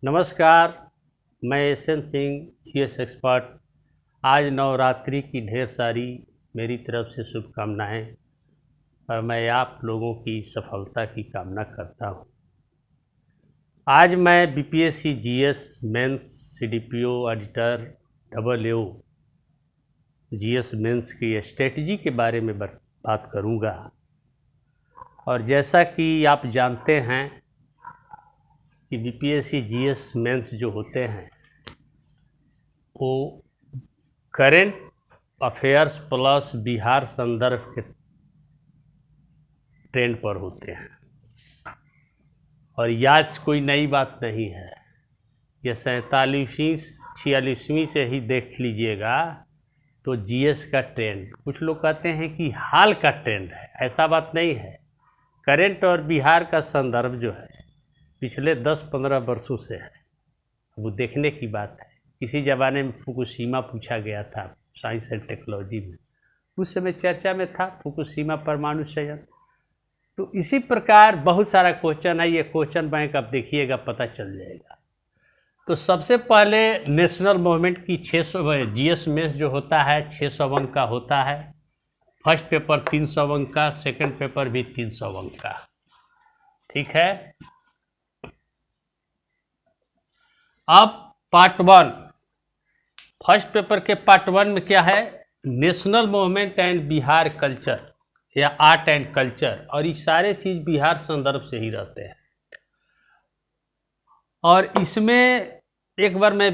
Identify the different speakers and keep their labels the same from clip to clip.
Speaker 1: नमस्कार। मैं SN Singh, GS expert. आज नवरात्रि की ढेर सारी मेरी तरफ से शुभकामनाएं और मैं आप लोगों की सफलता की कामना करता हूं। आज मैं BPSC, GS, mains, CDPO, auditor, double AO, GS mains की स्ट्रेटजी के बारे में बात करूंगा। और जैसा कि आप जानते हैं कि बीपीएससी, जीएस, मेंस जो होते हैं वो करेंट अफेयर्स प्लस बिहार संदर्भ के ट्रेंड पर होते हैं। और आज कोई नई बात नहीं है, ये 47वीं 46वीं से ही देख लीजिएगा तो जीएस का ट्रेंड, कुछ लोग कहते हैं कि हाल का ट्रेंड है, ऐसा बात नहीं है। करेंट और बिहार का संदर्भ जो है पिछले 10-15 वर्षों से है, वो देखने की बात है। किसी ज़माने में फुकुशिमा पूछा गया था साइंस एंड टेक्नोलॉजी में, उस समय चर्चा में था फुकुशिमा परमाणु संयंत्र। तो इसी प्रकार बहुत सारा क्वेश्चन है, ये क्वेश्चन बैंक आप देखिएगा पता चल जाएगा। तो सबसे पहले नेशनल मूवमेंट की 600 जीएस में जो होता है 600 अंक का होता है। फर्स्ट पेपर 300 अंक का, सेकंड पेपर भी 300 अंक का, ठीक है। अब पार्ट 1, फर्स्ट पेपर के पार्ट 1 में क्या है, national movement and Bihar culture या आर्ट एंड कल्चर, और ये सारे चीज़ बिहार संदर्भ से ही रहते हैं। और इसमें एक बार मैं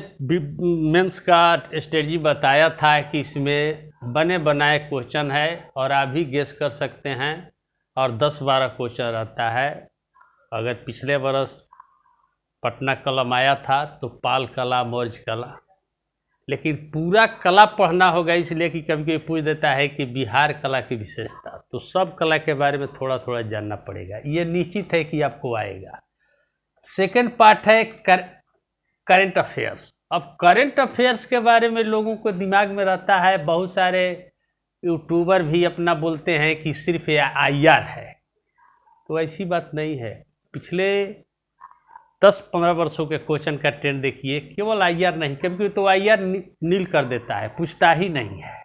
Speaker 1: मेंस का स्ट्रेटजी बताया था कि इसमें बने बनाए क्वेश्चन है और आप भी गेस कर सकते हैं, और 10-12 क्वेश्चन रहता है। अगर पिछले वर्ष पटना कलम आया था तो पाल कला, मौर्य कला, लेकिन पूरा कला पढ़ना होगा, इसलिए कि कभी कभी पूछ देता है कि बिहार कला की विशेषता, तो सब कला के बारे में थोड़ा थोड़ा जानना पड़ेगा। ये निश्चित है कि आपको आएगा। सेकंड पार्ट है करंट अफेयर्स। अब करंट अफेयर्स के बारे में लोगों को दिमाग में रहता है, बहुत सारे यूट्यूबर भी अपना बोलते हैं कि सिर्फ आईआर है, तो ऐसी बात नहीं है। पिछले 10-15 वर्षों के क्वेश्चन का ट्रेंड देखिए, केवल आईआर नहीं, कभी तो आईआर नील कर देता है, पूछता ही नहीं है।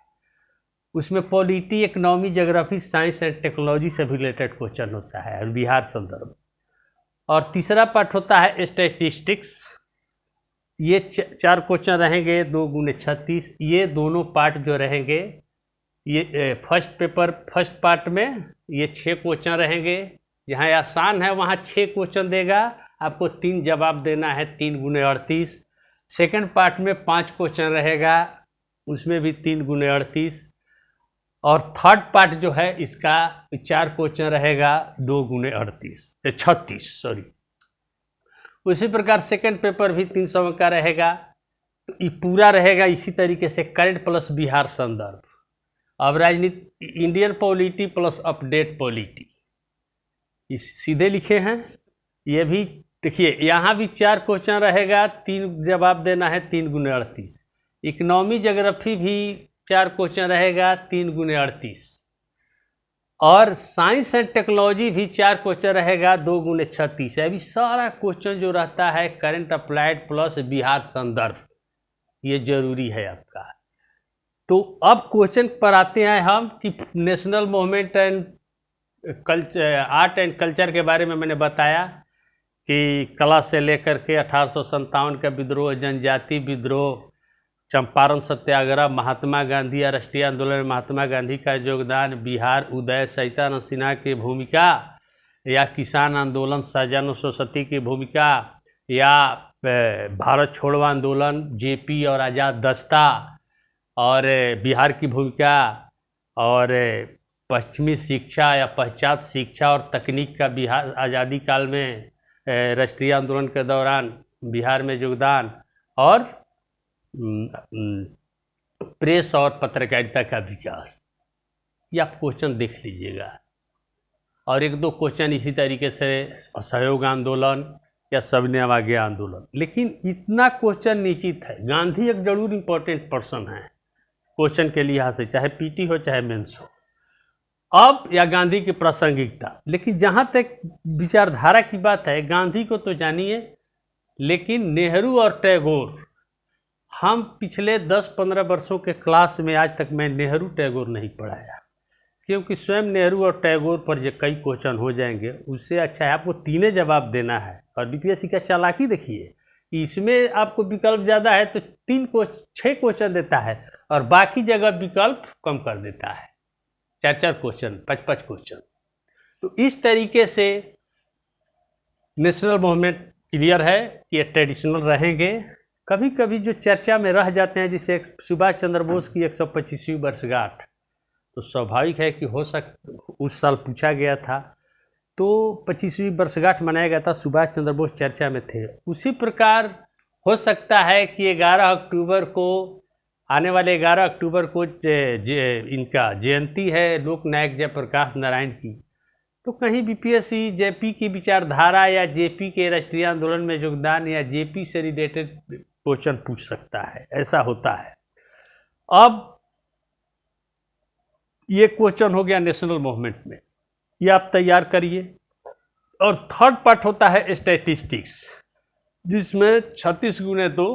Speaker 1: उसमें polity, economy, geography, science and technology से रिलेटेड क्वेश्चन होता है और बिहार संदर्भ। और तीसरा पार्ट होता है स्टैटिस्टिक्स। ये 4 क्वेश्चन रहेंगे, 2 × 36। ये दोनों पार्ट जो रहेंगे, ये फर्स्ट पार्ट में ये 6 क्वेश्चन रहेंगे। जहाँ आसान है वहाँ 6 क्वेश्चन देगा, आपको 3 जवाब देना है, 3 × 38। सेकंड पार्ट में 5 क्वेश्चन रहेगा, उसमें भी 3 × 38। और थर्ड पार्ट जो है इसका 4 क्वेश्चन रहेगा, 2 × 36 सॉरी। उसी प्रकार सेकंड पेपर भी 300 अंक का रहेगा। तो ये पूरा रहेगा इसी तरीके से, करंट प्लस बिहार संदर्भ। अब राजनीति, Indian polity plus update polity, इस सीधे लिखे हैं। ये भी देखिए, यहाँ भी 4 क्वेश्चन रहेगा, 3 जवाब देना है, 3 × 38। इकोनॉमी ज्योग्राफी भी 4 क्वेश्चन रहेगा, 3 × 38। और साइंस एंड टेक्नोलॉजी भी 4 क्वेश्चन रहेगा, 2 × 36। अभी सारा क्वेश्चन जो रहता है करंट अप्लाइड प्लस बिहार संदर्भ, ये जरूरी है आपका। तो अब क्वेश्चन पर आते हैं हम कि national movement and culture, art and culture के बारे में मैंने बताया कि कला से लेकर के 1857 का विद्रोह, जनजाति विद्रोह, चंपारण सत्याग्रह, महात्मा गांधी या राष्ट्रीय आंदोलन में महात्मा गांधी का योगदान, बिहार उदय, सविता सिन्हा की भूमिका, या किसान आंदोलन, सहजानंद सरस्वती की भूमिका, या भारत छोड़ो आंदोलन, जेपी और आज़ाद दस्ता, और बिहार की भूमिका, और पश्चिमी शिक्षा या पश्चात शिक्षा और तकनीक का बिहार आज़ादी काल में, राष्ट्रीय आंदोलन के दौरान बिहार में योगदान, और प्रेस और पत्रकारिता का विकास। ये आप क्वेश्चन देख लीजिएगा। और 1-2 क्वेश्चन इसी तरीके से असहयोग आंदोलन या सबने आगे आंदोलन। लेकिन इतना क्वेश्चन निश्चित है, गांधी एक जरूर इम्पोर्टेंट पर्सन है क्वेश्चन के लिहाज से, चाहे पीटी हो चाहे मेंस हो, अब या गांधी की प्रासंगिकता। लेकिन जहाँ तक विचारधारा की बात है, गांधी को तो जानिए, लेकिन नेहरू और टैगोर, हम पिछले 10-15 वर्षों के क्लास में आज तक मैं नेहरू टैगोर नहीं पढ़ाया, क्योंकि स्वयं नेहरू और टैगोर पर जो कई क्वेश्चन हो जाएंगे, उससे अच्छा है आपको तीनों जवाब देना है। और बीपीएससी का चालाकी देखिए, इसमें आपको विकल्प ज़्यादा है तो 6 क्वेश्चन देता है और बाकी जगह विकल्प कम कर देता है, 4-4 क्वेश्चन, 5-5 क्वेश्चन। तो इस तरीके से नेशनल मूवमेंट क्लियर है कि ये ट्रेडिशनल रहेंगे। कभी कभी जो चर्चा में रह जाते हैं, जैसे सुभाष चंद्र बोस की 125वीं वर्षगांठ, तो स्वाभाविक है कि हो उस साल पूछा गया था, तो 25वीं वर्षगांठ मनाया गया था, सुभाष चंद्र बोस चर्चा में थे। उसी प्रकार हो सकता है कि 11 अक्टूबर को, आने वाले 11 अक्टूबर को इनका जयंती है लोकनायक जयप्रकाश नारायण की, तो कहीं बीपीएससी जेपी की विचारधारा या जेपी के राष्ट्रीय आंदोलन में योगदान या जेपी से रिलेटेड क्वेश्चन पूछ सकता है, ऐसा होता है। अब ये क्वेश्चन हो गया नेशनल मूवमेंट में, ये आप तैयार करिए। और थर्ड पार्ट होता है स्टैटिस्टिक्स, जिसमें 36 × 2,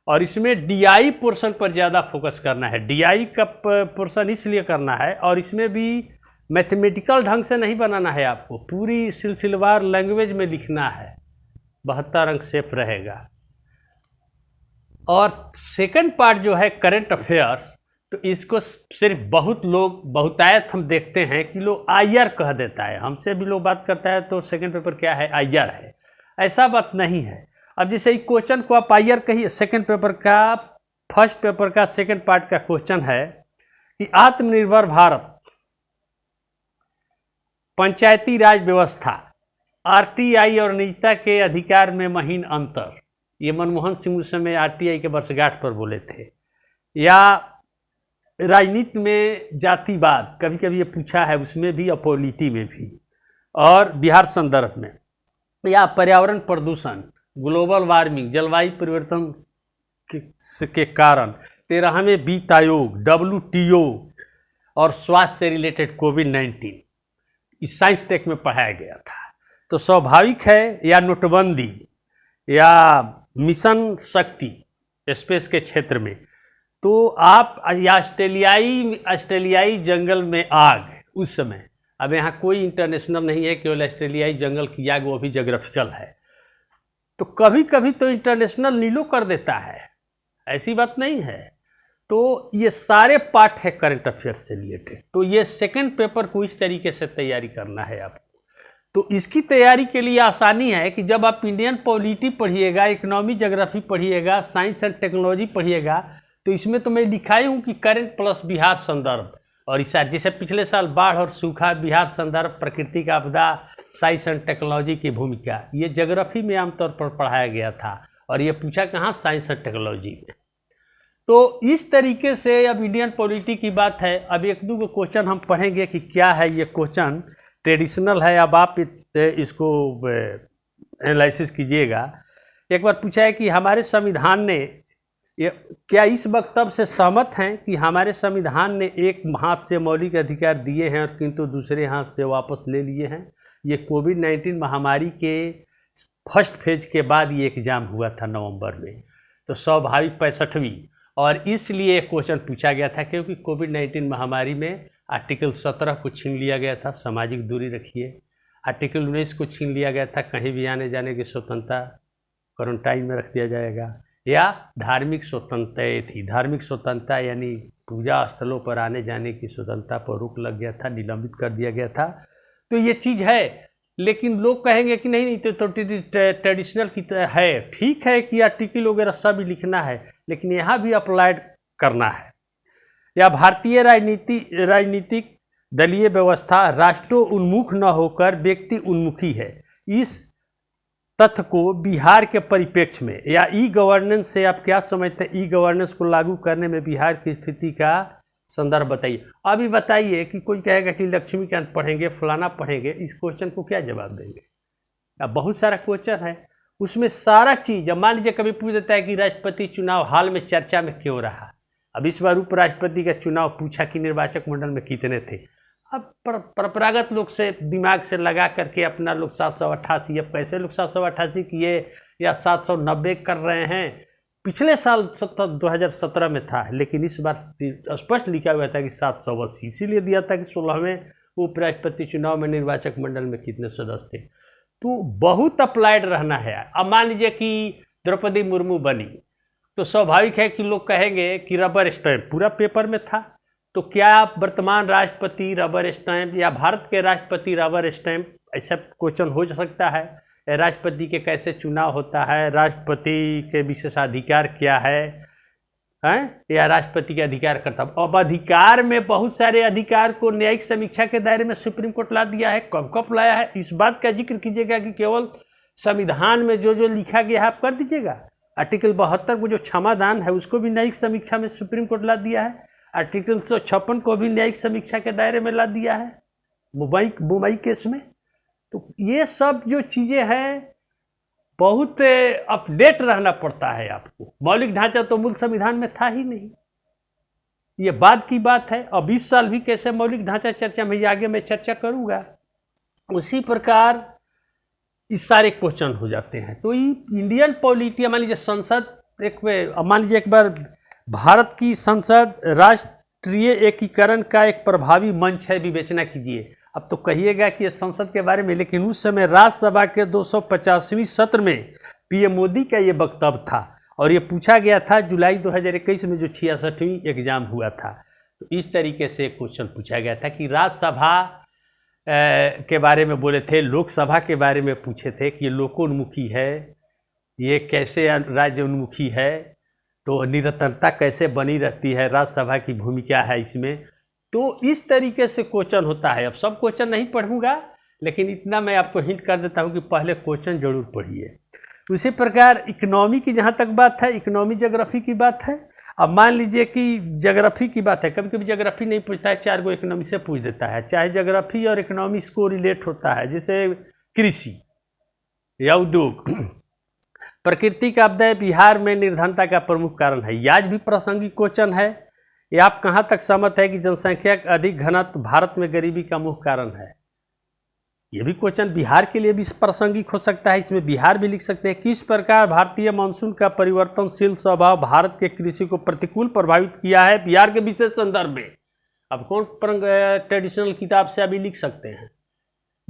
Speaker 1: और इसमें डीआई पोर्शन पर ज़्यादा फोकस करना है। डीआई का पोर्शन इसलिए करना है, और इसमें भी मैथमेटिकल ढंग से नहीं बनाना है, आपको पूरी सिलसिलेवार लैंग्वेज में लिखना है, 72 अंक सेफ रहेगा। और सेकंड पार्ट जो है करंट अफेयर्स, तो इसको सिर्फ बहुत लोग, बहुतायत हम देखते हैं कि लोग आईआर कह देता है, हमसे भी लोग बात करता है तो सेकंड पेपर क्या है, आईआर है। ऐसा बात नहीं है। अब जैसे क्वेश्चन को आप आईआर कहिए, सेकंड पेपर का, फर्स्ट पेपर का सेकंड पार्ट का क्वेश्चन है कि आत्मनिर्भर भारत, पंचायती राज व्यवस्था, आरटीआई और निजता के अधिकार में महीन अंतर, ये मनमोहन सिंह उस समय आरटीआई के वर्षगांठ पर बोले थे। या राजनीति में जातिवाद, कभी कभी ये पूछा है, उसमें भी और पॉलिटी में भी, और बिहार संदर्भ में। या पर्यावरण प्रदूषण, ग्लोबल वार्मिंग, जलवायु परिवर्तन के कारण, 13वें वित्त आयोग, WTO, और स्वास्थ्य से रिलेटेड कोविड-19, इस साइंस टेक में पढ़ाया गया था। तो स्वाभाविक है, या नोटबंदी, या मिशन शक्ति स्पेस के क्षेत्र में, तो आप, या ऑस्ट्रेलियाई जंगल में आग उस समय, अब यहाँ कोई इंटरनेशनल नहीं है, केवल ऑस्ट्रेलियाई जंगल की आग, वो भी ज्योग्राफिकल है। तो कभी कभी तो इंटरनेशनल नीलो कर देता है, ऐसी बात नहीं है। तो ये सारे पार्ट है करंट अफेयर से रिलेटेड। तो ये सेकंड पेपर को इस तरीके से तैयारी करना है आपको। तो इसकी तैयारी के लिए आसानी है कि जब आप इंडियन पॉलिटी पढ़िएगा, इकोनॉमी, ज्योग्राफी पढ़िएगा, साइंस एंड टेक्नोलॉजी पढ़िएगा, तो इसमें तो मैं लिखाई हूँ कि करंट प्लस बिहार संदर्भ, और इस जैसे पिछले साल बाढ़ और सूखा, बिहार संदर्भ, प्राकृतिक आपदा, साइंस एंड टेक्नोलॉजी की भूमिका, ये ज्योग्राफी में आमतौर पर पढ़ाया गया था, और ये पूछा कहाँ, साइंस एंड टेक्नोलॉजी में। तो इस तरीके से अब इंडियन पॉलिटी की बात है। अब 1-2 क्वेश्चन हम पढ़ेंगे कि क्या है ये क्वेश्चन, ट्रेडिशनल है, अब आप इसको एनालिसिस कीजिएगा। एक बार पूछा है कि हमारे संविधान ने, क्या इस वक्तव्य से सहमत हैं कि हमारे संविधान ने एक हाथ से मौलिक अधिकार दिए हैं और किंतु दूसरे हाथ से वापस ले लिए हैं। ये कोविड-19 महामारी के फर्स्ट फेज के बाद ये एग्ज़ाम हुआ था नवंबर में, तो स्वाभाविक 65वीं, और इसलिए क्वेश्चन पूछा गया था क्योंकि कोविड-19 महामारी में आर्टिकल 17 को छीन लिया गया था, सामाजिक दूरी रखिए। आर्टिकल 19 को छीन लिया गया था, कहीं भी आने जाने की स्वतंत्रता क्वारंटाइन में रख दिया जाएगा। या धार्मिक स्वतंत्रता थी, धार्मिक स्वतंत्रता यानी पूजा स्थलों पर आने जाने की स्वतंत्रता पर रोक लग गया था, निलंबित कर दिया गया था। तो ये चीज़ है, लेकिन लोग कहेंगे कि नहीं तो ट्रेडिशनल की है, ठीक है कि आर्टिकल वगैरह सब लिखना है, लेकिन यहाँ भी अप्लाइड करना है। या भारतीय राजनीतिक दलीय व्यवस्था राष्ट्रोन्मुख न होकर व्यक्ति उन्मुखी है। इस तथ्य को बिहार के परिप्रेक्ष्य में, या ई गवर्नेंस से आप क्या समझते हैं, ई गवर्नेंस को लागू करने में बिहार की स्थिति का संदर्भ बताइए। अभी बताइए कि कोई कहेगा कि लक्ष्मीकांत पढ़ेंगे, फलाना पढ़ेंगे, इस क्वेश्चन को क्या जवाब देंगे। अब बहुत सारा क्वेश्चन है, उसमें सारा चीज़, अब मान लीजिए कभी पूछ देता है कि राष्ट्रपति चुनाव हाल में चर्चा में क्यों रहा। अब इस बार उपराष्ट्रपति का चुनाव पूछा कि निर्वाचक मंडल में कितने थे। अब परंपरागत लोग से दिमाग से लगा करके अपना लोग 788, अब कैसे लोग 788 किए या 790 कर रहे हैं। पिछले साल 2017 में था, लेकिन इस बार स्पष्ट लिखा हुआ था कि 780, इसीलिए दिया था कि 16वें उपराष्ट्रपति चुनाव में निर्वाचक मंडल में कितने सदस्य थे। तो बहुत अप्लाइड रहना है। अब मान लीजिए कि द्रौपदी मुर्मू बनी तो स्वाभाविक है कि लोग कहेंगे कि रबर स्टैंप पूरा पेपर में था, तो क्या वर्तमान राष्ट्रपति रबर स्टैंप या भारत के राष्ट्रपति रबर स्टैंप, ऐसा क्वेश्चन हो सकता है। राष्ट्रपति के कैसे चुनाव होता है, राष्ट्रपति के विशेषाधिकार क्या है या राष्ट्रपति के अधिकार करता। अब अधिकार में बहुत सारे अधिकार को न्यायिक समीक्षा के दायरे में सुप्रीम कोर्ट ला दिया है। कब कब लाया है, इस बात का जिक्र कीजिएगा कि केवल संविधान में जो जो लिखा गया है आप कर दीजिएगा। आर्टिकल 72 को जो क्षमादान है उसको भी न्यायिक समीक्षा में सुप्रीम कोर्ट ला दिया है। आर्टिकल 156 को भी न्यायिक समीक्षा के दायरे में ला दिया है मुंबई केस में। तो ये सब जो चीज़ें हैं बहुत अपडेट रहना पड़ता है आपको। मौलिक ढांचा तो मूल संविधान में था ही नहीं, ये बाद की बात है। अब 20 साल भी कैसे मौलिक ढांचा चर्चा में, आगे मैं चर्चा करूंगा। उसी प्रकार इस सारे क्वेश्चन हो जाते हैं। तो ये इंडियन पॉलिटी, मान लीजिए संसद मान लीजिए एक बार भारत की संसद राष्ट्रीय एकीकरण का एक प्रभावी मंच है, विवेचना कीजिए। अब तो कहिएगा कि ये संसद के बारे में, लेकिन उस समय राज्यसभा के 250वें सत्र में पीएम मोदी का ये वक्तव्य था और ये पूछा गया था जुलाई 2021 में जो 66वीं एग्जाम हुआ था। तो इस तरीके से क्वेश्चन पूछा गया था कि राज्यसभा के बारे में बोले थे, लोकसभा के बारे में पूछे थे कि ये लोकोन्मुखी है, ये कैसे राज्य उन्मुखी है, तो निरंतरता कैसे बनी रहती है, राज्यसभा की भूमिका है इसमें। तो इस तरीके से क्वेश्चन होता है। अब सब क्वेश्चन नहीं पढ़ूंगा, लेकिन इतना मैं आपको हिंट कर देता हूं कि पहले क्वेश्चन जरूर पढ़िए। उसी प्रकार इकोनॉमी की जहां तक बात है, इकोनॉमी ज्योग्राफी की बात है। अब मान लीजिए कि ज्योग्राफी की बात है, कभी कभी ज्योग्राफी नहीं पूछता है, 4 गो इकोनॉमी से पूछ देता है। चाहे ज्योग्राफी और इकोनॉमिक्स को रिलेट होता है, जैसे कृषि या उद्योग। प्रकृति का आपदा बिहार में निर्धनता का प्रमुख कारण है, ये आज भी प्रासंगिक क्वेश्चन है। ये आप कहाँ तक सहमत है कि जनसंख्या का अधिक घनत्व भारत में गरीबी का मुख्य कारण है? ये भी क्वेश्चन बिहार के लिए भी प्रासंगिक हो सकता है, इसमें बिहार भी लिख सकते हैं। किस प्रकार भारतीय मानसून का परिवर्तनशील स्वभाव भारत के कृषि को प्रतिकूल प्रभावित किया है बिहार के विशेष संदर्भ में? अब कौन ट्रेडिशनल किताब से अभी लिख सकते हैं।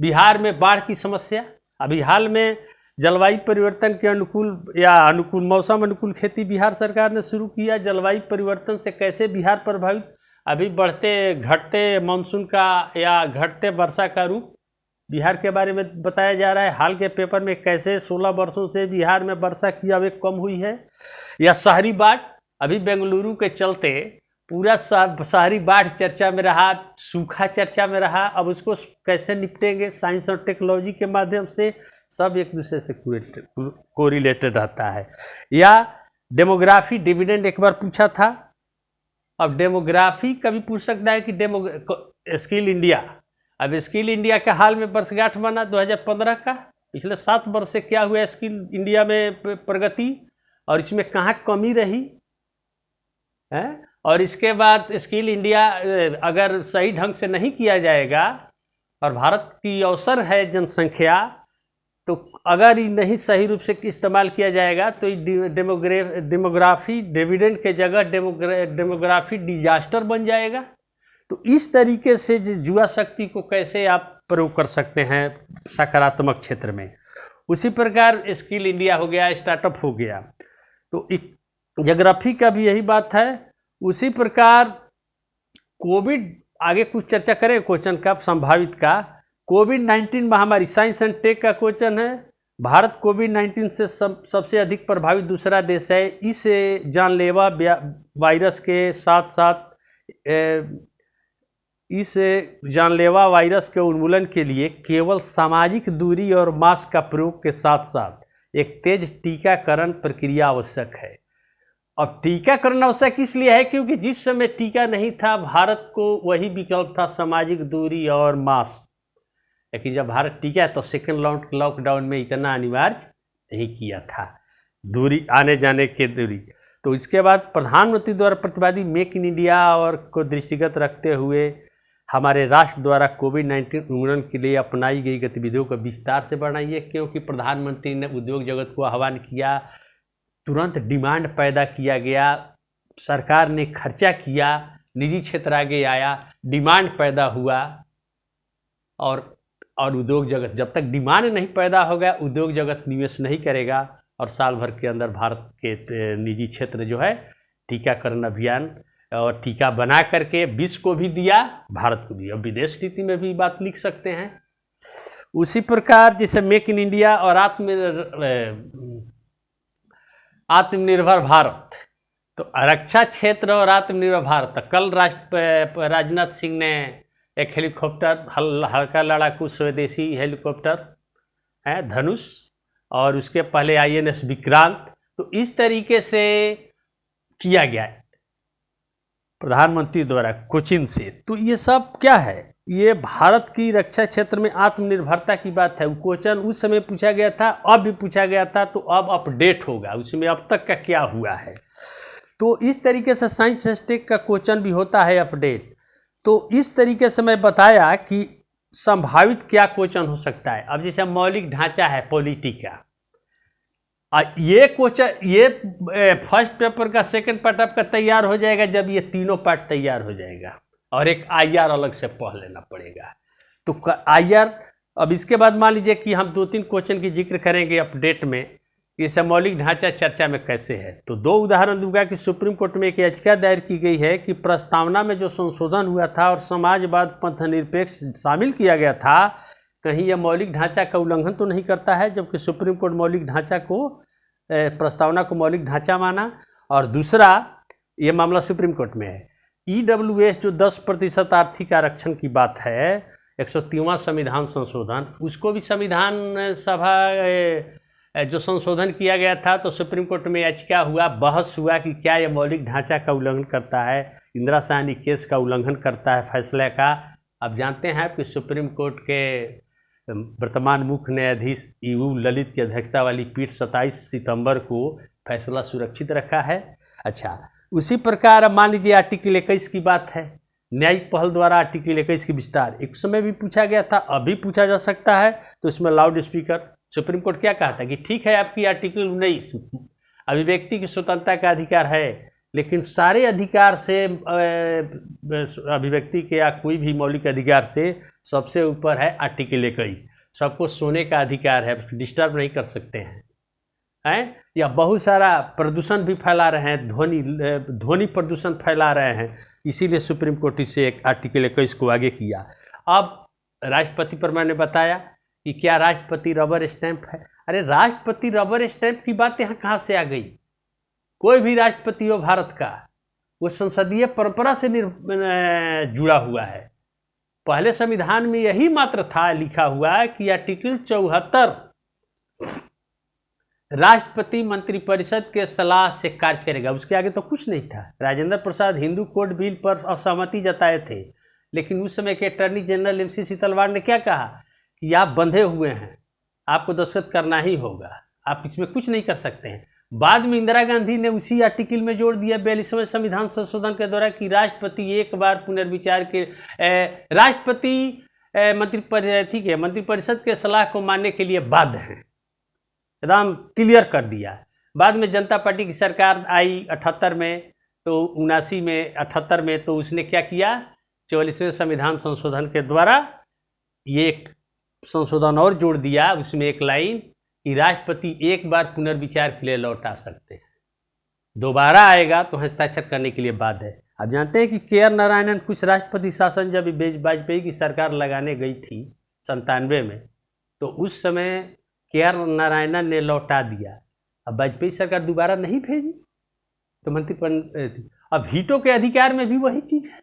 Speaker 1: बिहार में बाढ़ की समस्या, अभी हाल में जलवायु परिवर्तन के अनुकूल मौसम अनुकूल खेती बिहार सरकार ने शुरू किया। जलवायु परिवर्तन से कैसे बिहार प्रभावित, अभी बढ़ते घटते मानसून का या घटते वर्षा का रूप बिहार के बारे में बताया जा रहा है। हाल के पेपर में कैसे 16 वर्षों से बिहार में वर्षा की आवक कम हुई है। या शहरी बाढ़, अभी बेंगलुरु के चलते पूरा शहरी बाढ़ चर्चा में रहा, सूखा चर्चा में रहा। अब उसको कैसे निपटेंगे, साइंस और टेक्नोलॉजी के माध्यम से, सब एक दूसरे से कोरिलेटेड रहता है। या डेमोग्राफी डिविडेंड एक बार पूछा था। अब डेमोग्राफी कभी पूछ सकता है कि स्किल इंडिया, अब स्किल इंडिया का हाल में वर्षगांठ बना 2015 का। पिछले 7 वर्ष से क्या हुआ स्किल इंडिया में प्रगति, और इसमें कहाँ कमी रही है। और इसके बाद स्किल इंडिया अगर सही ढंग से नहीं किया जाएगा, और भारत की अवसर है जनसंख्या, तो अगर ये नहीं सही रूप से इस्तेमाल किया जाएगा तो डेमोग्राफी डिविडेंड के जगह डेमोग्राफी डिजास्टर बन जाएगा। तो इस तरीके से जुआ शक्ति को कैसे आप प्रयोग कर सकते हैं सकारात्मक क्षेत्र में। उसी प्रकार स्किल इंडिया हो गया, स्टार्टअप हो गया, तो ज्योग्राफी का भी यही बात है। उसी प्रकार कोविड, आगे कुछ चर्चा करें क्वेश्चन का संभावित का। कोविड-19 महामारी, साइंस एंड टेक का क्वेश्चन है। भारत कोविड-19 से सबसे अधिक प्रभावित दूसरा देश है। इस जानलेवा वायरस के साथ साथ इस जानलेवा वायरस के उन्मूलन के लिए केवल सामाजिक दूरी और मास्क का प्रयोग के साथ साथ एक तेज टीकाकरण प्रक्रिया आवश्यक है। अब टीकाकरण आवश्यक इसलिए है क्योंकि जिस समय टीका नहीं था, भारत को वही विकल्प था, सामाजिक दूरी और मास्क। लेकिन जब भारत टीका है तो सेकेंड लॉकडाउन में इतना अनिवार्य नहीं किया था, दूरी आने जाने की दूरी। तो इसके बाद प्रधानमंत्री द्वारा प्रतिपादित मेक इन इंडिया और को दृष्टिगत रखते हुए हमारे राष्ट्र द्वारा कोविड-19 उन्मूलन के लिए अपनाई गई गतिविधियों का विस्तार से बढ़ाइए, क्योंकि प्रधानमंत्री ने उद्योग जगत को आह्वान किया, तुरंत डिमांड पैदा किया गया, सरकार ने खर्चा किया, निजी क्षेत्र आगे आया, डिमांड पैदा हुआ और उद्योग जगत, जब तक डिमांड नहीं पैदा होगा उद्योग जगत निवेश नहीं करेगा। और साल भर के अंदर भारत के निजी क्षेत्र जो है टीकाकरण अभियान और टीका बना करके विश्व को भी दिया, भारत को भी। अब विदेश नीति में भी बात लिख सकते हैं। उसी प्रकार जैसे मेक इन इंडिया और आत्मनिर्भर भारत, तो रक्षा क्षेत्र और आत्मनिर्भर भारत, कल राजनाथ सिंह ने एक हेलीकॉप्टर, हल्का लड़ाकू स्वदेशी हेलीकॉप्टर है धनुष, और उसके पहले INS विक्रांत, तो इस तरीके से किया गया है प्रधानमंत्री द्वारा कोचिन से। तो ये सब क्या है, ये भारत की रक्षा क्षेत्र में आत्मनिर्भरता की बात है। वो क्वेश्चन उस समय पूछा गया था, अब भी पूछा गया था, तो अब अपडेट होगा उसमें अब तक का क्या हुआ है। तो इस तरीके से साइंस स्टेक का क्वेश्चन भी होता है अपडेट। तो इस तरीके से मैं बताया कि संभावित क्या क्वेश्चन हो सकता है। अब जैसे मौलिक ढांचा है पॉलिटी का, ये क्वेश्चन, ये फर्स्ट पेपर का सेकंड पार्ट आपका तैयार हो जाएगा जब ये तीनों पार्ट तैयार हो जाएगा, और एक IR अलग से पढ़ लेना पड़ेगा। तो IR, अब इसके बाद मान लीजिए कि हम 2-3 क्वेश्चन की जिक्र करेंगे अपडेट में, जैसे मौलिक ढांचा चर्चा में कैसे है। तो 2 उदाहरण दूंगा कि सुप्रीम कोर्ट में एक याचिका दायर की गई है कि प्रस्तावना में जो संशोधन हुआ था और समाजवाद पंथनिरपेक्ष शामिल किया गया था, कहीं यह मौलिक ढांचा का उल्लंघन तो नहीं करता है, जबकि सुप्रीम कोर्ट मौलिक ढांचा को, प्रस्तावना को मौलिक ढांचा माना। और दूसरा, ये मामला सुप्रीम कोर्ट में है, EWS जो 10% आर्थिक आरक्षण की बात है, 130वां संविधान संशोधन, उसको भी संविधान सभा जो संशोधन किया गया था, तो सुप्रीम कोर्ट में याचिका हुआ, बहस हुआ कि क्या यह मौलिक ढांचा का उल्लंघन करता है, इंदिरा साहनी केस का उल्लंघन करता है फैसले का। अब जानते हैं कि सुप्रीम कोर्ट के वर्तमान मुख्य न्यायाधीश EU ललित की अध्यक्षता वाली पीठ 27 सितंबर को फैसला सुरक्षित रखा है। अच्छा, उसी प्रकार मान लीजिए आर्टिकल 21 की बात है, न्यायिक पहल द्वारा आर्टिकल 21 की विस्तार एक समय भी पूछा गया था, अभी पूछा जा सकता है। तो इसमें लाउड स्पीकर सुप्रीम कोर्ट क्या कहा था कि ठीक है, आपकी आर्टिकल 19 अभिव्यक्ति की स्वतंत्रता का अधिकार है, लेकिन सारे अधिकार से, अभिव्यक्ति के या कोई भी मौलिक अधिकार से सबसे ऊपर है आर्टिकल 21, सबको सोने का अधिकार है, डिस्टर्ब नहीं कर सकते हैं। या बहुत सारा प्रदूषण भी फैला रहे हैं, ध्वनि प्रदूषण फैला रहे हैं, इसीलिए सुप्रीम कोर्ट से एक आर्टिकल 21 को आगे किया। अब राष्ट्रपति पर मैंने बताया कि क्या राष्ट्रपति रबर स्टैंप है। अरे राष्ट्रपति रबर स्टैंप की बात यहाँ कहाँ से आ गई। कोई भी राष्ट्रपति हो भारत का, वो संसदीय परंपरा से जुड़ा हुआ है। पहले संविधान में यही मात्र था लिखा हुआ कि आर्टिकल 74 राष्ट्रपति मंत्रिपरिषद के सलाह से कार्य करेगा, उसके आगे तो कुछ नहीं था। राजेंद्र प्रसाद हिंदू कोड बिल पर असहमति जताए थे, लेकिन उस समय के अटॉर्नी जनरल MC सीतलवाड़ ने क्या कहा कि आप बंधे हुए हैं, आपको दस्तखत करना ही होगा, आप इसमें कुछ नहीं कर सकते हैं। बाद में इंदिरा गांधी ने उसी आर्टिकल में जोड़ दिया 42वें संविधान संशोधन के द्वारा कि राष्ट्रपति एक बार पुनर्विचार के राष्ट्रपति मंत्रिपरिषद के सलाह को मानने के लिए बाध्य हैं, एकदम क्लियर कर दिया। बाद में जनता पार्टी की सरकार आई 78 में, तो 79 में, 78 में, तो उसने क्या किया, 44वें संविधान संशोधन के द्वारा ये एक संशोधन और जोड़ दिया, उसमें एक लाइन कि राष्ट्रपति एक बार पुनर्विचार के लिए लौटा सकते हैं, दोबारा आएगा तो हस्ताक्षर करने के लिए बाध्य है। आप जानते हैं कि KR नारायणन कुछ राष्ट्रपति शासन जब वाजपेयी की सरकार लगाने गई थी 97 में, तो उस समय KR नारायणन ने लौटा दिया। अब वाजपेयी सरकार दोबारा नहीं भेजी तो मंत्री, अब हीटो के अधिकार में भी वही चीज़ है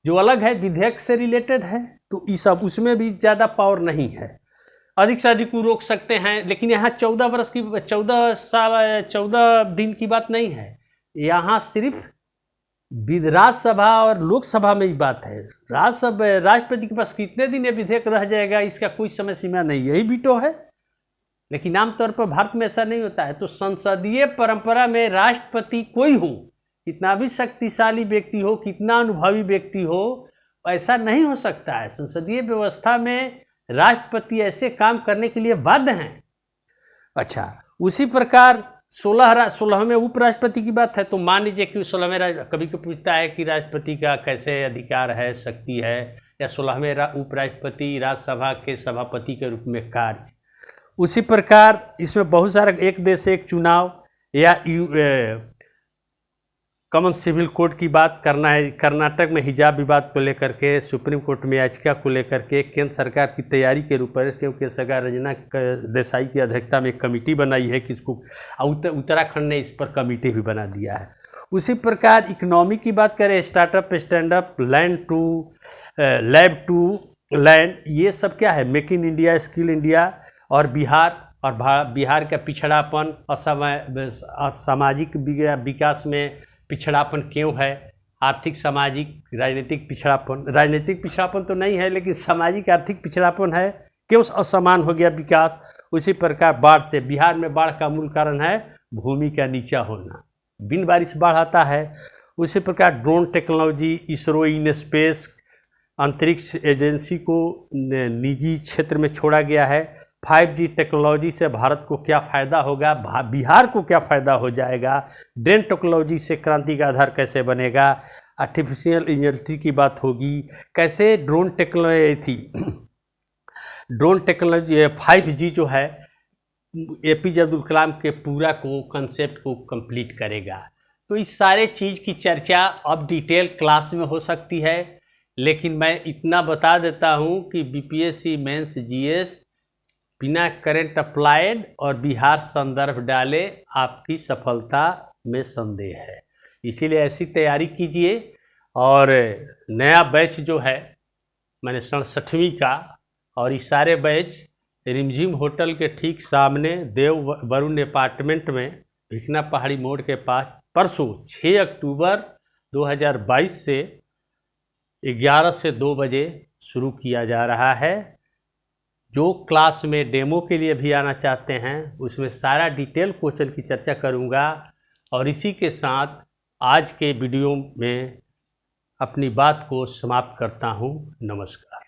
Speaker 1: जो अलग है, विधेयक से रिलेटेड है, तो ये सब उसमें भी ज़्यादा पावर नहीं है, अधिक से अधिक वो रोक सकते हैं। लेकिन यहाँ 14 दिन की बात नहीं है, यहाँ सिर्फ राज्यसभा और लोकसभा में ही बात है। राष्ट्रपति के पास कितने दिन ये विधेयक रह जाएगा इसका कोई समय सीमा नहीं, यही वीटो है। लेकिन आमतौर पर भारत में ऐसा नहीं होता है। तो संसदीय परंपरा में राष्ट्रपति कोई हो, कितना भी शक्तिशाली व्यक्ति हो, कितना अनुभवी व्यक्ति हो, ऐसा नहीं हो सकता है। संसदीय व्यवस्था में राष्ट्रपति ऐसे काम करने के लिए बाध्य हैं। अच्छा, उसी प्रकार 16वें उपराष्ट्रपति की बात है तो मान लीजिए कि 16वें कभी को पूछता है कि राष्ट्रपति का कैसे अधिकार है, शक्ति है, या 16वें उपराष्ट्रपति राज्यसभा के सभापति के रूप में कार्य। उसी प्रकार इसमें बहुत सारा एक देश एक चुनाव या कॉमन सिविल कोड की बात करना है। कर्नाटक में हिजाब विवाद को लेकर के सुप्रीम कोर्ट में याचिका को लेकर के केंद्र सरकार की तैयारी के रूप में, क्योंकि सरकार रंजना देसाई की अध्यक्षता में एक कमेटी बनाई है कि इसको उत्तराखंड ने इस पर कमेटी भी बना दिया है। उसी प्रकार इकोनॉमी की बात करें, startup, stand up, land to lab to land, ये सब क्या है, make in India, skill India. और बिहार का पिछड़ापन, सामाजिक विकास में पिछड़ापन क्यों है, आर्थिक, सामाजिक, राजनीतिक पिछड़ापन तो नहीं है, लेकिन सामाजिक आर्थिक पिछड़ापन है, क्यों असमान हो गया विकास। उसी प्रकार बाढ़ से, बिहार में बाढ़ का मूल कारण है भूमि का नीचा होना, बिन बारिश बाढ़ आता है। उसी प्रकार drone technology, ISRO in space, अंतरिक्ष एजेंसी को निजी क्षेत्र में छोड़ा गया है। 5G टेक्नोलॉजी से भारत को क्या फ़ायदा होगा, बिहार को क्या फ़ायदा हो जाएगा, ड्रोन टेक्नोलॉजी से क्रांति का आधार कैसे बनेगा, आर्टिफिशियल इंटेलिजेंस की बात होगी, कैसे ड्रोन टेक्नोलॉजी 5G जो है APJ अब्दुल कलाम के पूरा कंसेप्ट को कंप्लीट करेगा। तो इस सारे चीज़ की चर्चा अब डिटेल क्लास में हो सकती है, लेकिन मैं इतना बता देता हूँ कि BPSC मेंस GS बिना करंट अप्लाइड और बिहार संदर्भ डाले आपकी सफलता में संदेह है। इसीलिए ऐसी तैयारी कीजिए। और नया बैच जो है मैंने 67वीं का, और इस सारे बैच रिमझिम होटल के ठीक सामने देव वरुण अपार्टमेंट में भिकना पहाड़ी मोड़ के पास परसों 6 अक्टूबर 2022 से 11 से 2 बजे शुरू किया जा रहा है। जो क्लास में डेमो के लिए भी आना चाहते हैं उसमें सारा डिटेल क्वेश्चन की चर्चा करूंगा। और इसी के साथ आज के वीडियो में अपनी बात को समाप्त करता हूं। नमस्कार।